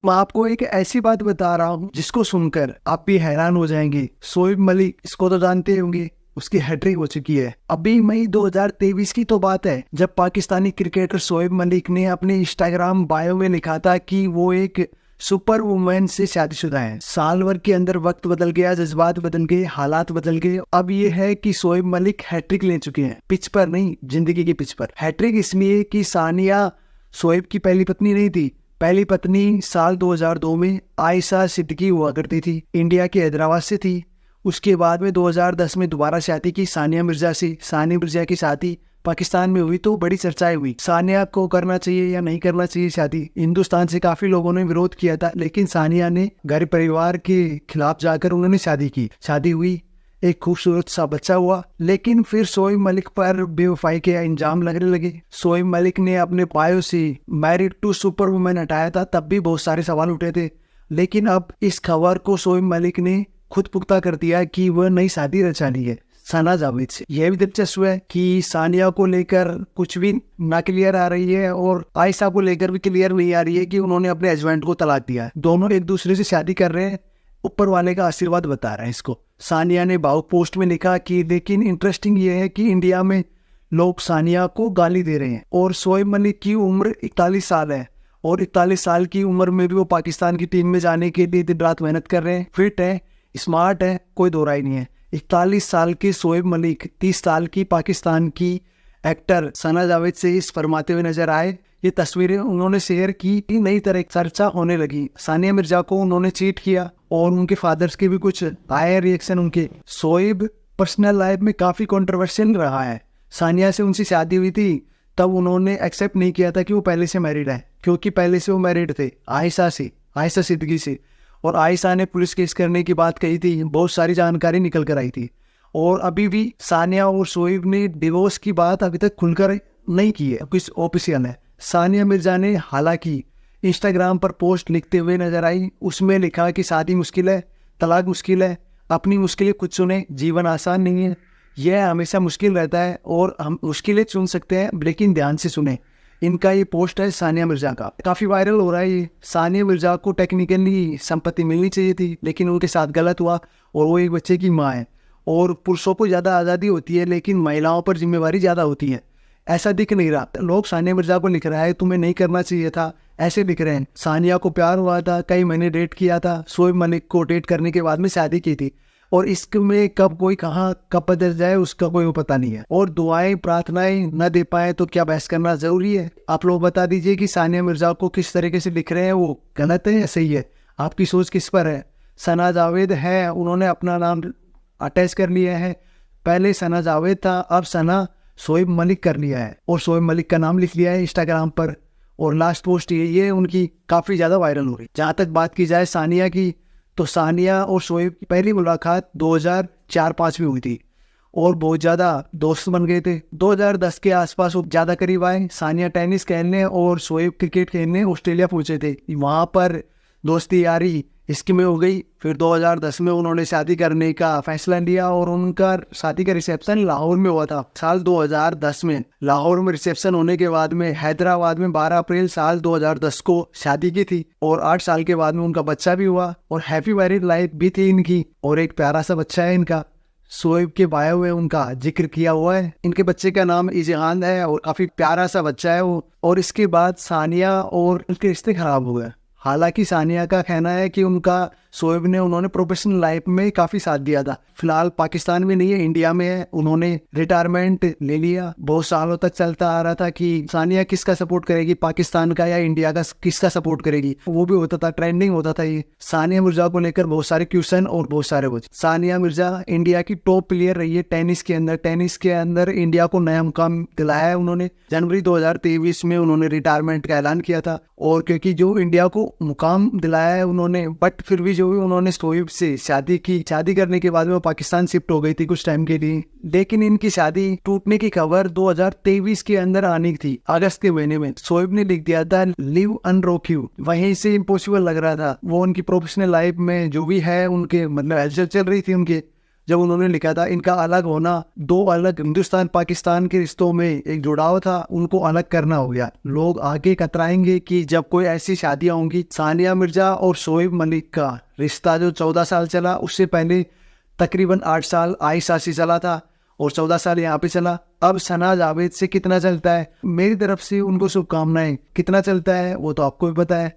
मैं आपको एक ऐसी बात बता रहा हूँ जिसको सुनकर आप भी हैरान हो जाएंगे। शोएब मलिक, इसको तो जानते होंगे, उसकी हैट्रिक हो चुकी है। अभी मई 2023 की तो बात है जब पाकिस्तानी क्रिकेटर शोएब मलिक ने अपने इंस्टाग्राम बायो में लिखा था कि वो एक सुपर वुमेन से शादीशुदा है। साल भर के अंदर वक्त बदल गया, जज्बात बदल गए, हालात बदल गए। अब ये है कि शोएब मलिक हैट्रिक ले चुके हैं, पिच पर नहीं, जिंदगी की पिच पर। हैट्रिक इसलिए कि सानिया शोएब की पहली पत्नी नहीं थी। पहली पत्नी साल 2002 में आयशा सिद्दीकी हुआ करती थी, इंडिया के हैदराबाद से थी। उसके बाद में 2010 में दोबारा शादी की सानिया मिर्जा से। सानिया मिर्जा की शादी पाकिस्तान में हुई तो बड़ी चर्चाएं हुई, सानिया को करना चाहिए या नहीं करना चाहिए शादी। हिंदुस्तान से काफी लोगों ने विरोध किया था, लेकिन सानिया ने घर परिवार के खिलाफ जाकर उन्होंने शादी की। शादी हुई, एक खूबसूरत सा बच्चा हुआ। लेकिन फिर शोएब मलिक पर बेवफाई के इंजाम लगने लगे। शोएब मलिक ने अपने बायो से मैरिड टू सुपर वुमेन हटाया था, तब भी बहुत सारे सवाल उठे थे। लेकिन अब इस खबर को शोएब मलिक ने खुद पुख्ता कर दिया कि वह नई शादी रचा ली है सना जावेद से। यह भी दिलचस्प है कि सानिया को लेकर कुछ भी ना क्लियर आ रही है और आयशा को लेकर भी क्लियर नहीं आ रही है कि उन्होंने अपने हस्बैंड को तलाक दिया है। दोनों एक दूसरे से शादी कर रहे हैं, ऊपर वाले का आशीर्वाद बता रहे हैं इसको। सानिया ने भावुक पोस्ट में लिखा कि लेकिन इंटरेस्टिंग ये है कि इंडिया में लोग सानिया को गाली दे रहे हैं और शोएब मलिक की उम्र 41 साल है और 41 साल की उम्र में भी वो पाकिस्तान की टीम में जाने के लिए दिन रात मेहनत कर रहे हैं। फिट है, स्मार्ट है, कोई दो राय नहीं है। 41 साल के शोएब मलिक 30 साल की पाकिस्तान की एक्टर सना जावेद से इस फरमाते हुए नजर आए। ये तस्वीरें उन्होंने शेयर की, नई तरह चर्चा होने लगी। सानिया मिर्जा को उन्होंने चीट किया और उनके फादर्स के भी कुछ आए रिएक्शन उनके। शोएब पर्सनल लाइफ में काफी कंट्रोवर्शियल रहा है। सानिया से उनसे शादी हुई थी तब उन्होंने एक्सेप्ट नहीं किया था कि वो पहले से मैरिड है, क्योंकि पहले से वो मैरिड थे आयशा से, आयशा सिद्दीकी से। और आयशा ने पुलिस केस करने की बात कही थी, बहुत सारी जानकारी निकल कर आई थी। और अभी भी सानिया और शोएब ने डिवोर्स की बात अभी तक खुलकर नहीं की है, कुछ ऑफिशियल है। सानिया मिर्जा ने हालांकि इंस्टाग्राम पर पोस्ट लिखते हुए नजर आई, उसमें लिखा कि शादी मुश्किल है, तलाक मुश्किल है, अपनी मुश्किलें खुद चुने, जीवन आसान नहीं है, यह हमेशा मुश्किल रहता है और हम मुश्किलें चुन सकते हैं लेकिन ध्यान से सुने। इनका ये पोस्ट है सानिया मिर्जा का, काफी वायरल हो रहा है ये। सानिया मिर्जा को टेक्निकली संपत्ति मिलनी चाहिए थी, लेकिन उनके साथ गलत हुआ और वो एक बच्चे की माँ है। और पुरुषों को ज्यादा आज़ादी होती है लेकिन महिलाओं पर जिम्मेवारी ज्यादा होती है, ऐसा दिख नहीं रहा। लोग सानिया मिर्जा को लिख रहा है तुम्हें नहीं करना चाहिए था, ऐसे लिख रहे हैं। सानिया को प्यार हुआ था, कई महीने डेट किया था, शोएब मलिक को डेट करने के बाद में शादी की थी। और इसमें कब कोई कहाँ कब बदल जाए उसका कोई पता नहीं है। और दुआएं प्रार्थनाएं न दे पाए तो क्या बहस करना जरूरी है? आप लोग बता दीजिए कि सानिया मिर्जा को किस तरीके से लिख रहे हैं, वो गलत है या सही है? आपकी सोच किस पर है? सना जावेद है, उन्होंने अपना नाम अटैच कर लिया है। पहले सना जावेद था, अब सना शोएब मलिक कर लिया है और शोएब मलिक का नाम लिख लिया है इंस्टाग्राम पर। और लास्ट पोस्ट ये उनकी काफी ज्यादा वायरल हो रही। जहां तक बात की जाए सानिया की, तो सानिया और शोएब की पहली मुलाकात 2004-05 में हुई थी और बहुत ज्यादा दोस्त बन गए थे। 2010 के आसपास वो ज्यादा करीब आए। सानिया टेनिस खेलने और शोएब क्रिकेट खेलने ऑस्ट्रेलिया पहुंचे थे। वहां पर दोस्ती यारी इसकी में हो गई। फिर 2010 में उन्होंने शादी करने का फैसला लिया और उनका शादी का रिसेप्शन लाहौर में हुआ था। साल 2010 में लाहौर में रिसेप्शन होने के बाद में हैदराबाद में 12 अप्रैल साल 2010 को शादी की थी और 8 साल के बाद में उनका बच्चा भी हुआ और हैप्पी मैरिड लाइफ भी थी इनकी। और एक प्यारा सा बच्चा है इनका, शोएब के बायो में उनका जिक्र किया हुआ है। इनके बच्चे का नाम इजहान है और काफी प्यारा सा बच्चा है वो। और इसके बाद सानिया और उनके रिश्ते खराब हो गए। हालांकि सानिया का कहना है कि उनका शोएब ने उन्होंने प्रोफेशनल लाइफ में काफी साथ दिया था। फिलहाल पाकिस्तान में नहीं है, इंडिया में है। उन्होंने रिटायरमेंट ले लिया। बहुत सालों तक चलता आ रहा था कि सानिया किसका सपोर्ट करेगी, पाकिस्तान का या इंडिया का, किसका सपोर्ट करेगी। वो भी होता था, ट्रेंडिंग होता था ये। सानिया मिर्जा को लेकर बहुत सारे क्वेश्चन और बहुत सारे वो। सानिया मिर्जा इंडिया की टॉप प्लेयर रही है टेनिस के अंदर। टेनिस के अंदर इंडिया को नया मुकाम दिलाया है उन्होंने। जनवरी 2023 में उन्होंने रिटायरमेंट का ऐलान किया था। और क्योंकि जो इंडिया को मुकाम दिलाया है उन्होंने, बट फिर भी जो भी उन्होंने शोएब से शादी की, शादी करने के बाद में वो पाकिस्तान शिफ्ट हो गई थी कुछ टाइम के लिए। लेकिन इनकी शादी टूटने की खबर 2023 के अंदर आनी थी, अगस्त के महीने में। शोएब ने लिख दिया था लिव अनरोक यू, वहीं से इम्पॉसिबल लग रहा था। वो उनकी प्रोफेशनल लाइफ में जो भी है, उनके मतलब हलचल चल रही थी उनके, जब उन्होंने लिखा था इनका अलग होना दो अलग हिंदुस्तान पाकिस्तान के रिश्तों में एक जुड़ाव था, उनको अलग करना हो गया। लोग आगे कतराएंगे कि जब कोई ऐसी शादियां होंगी, सानिया मिर्जा और शोएब मलिक का रिश्ता जो 14 साल चला, उससे पहले तकरीबन 8 साल आयशा से चला था और 14 साल यहाँ पे चला। अब सना जावेद से कितना चलता है, मेरी तरफ से उनको शुभकामनाएं। कितना चलता है वो तो आपको भी पता है।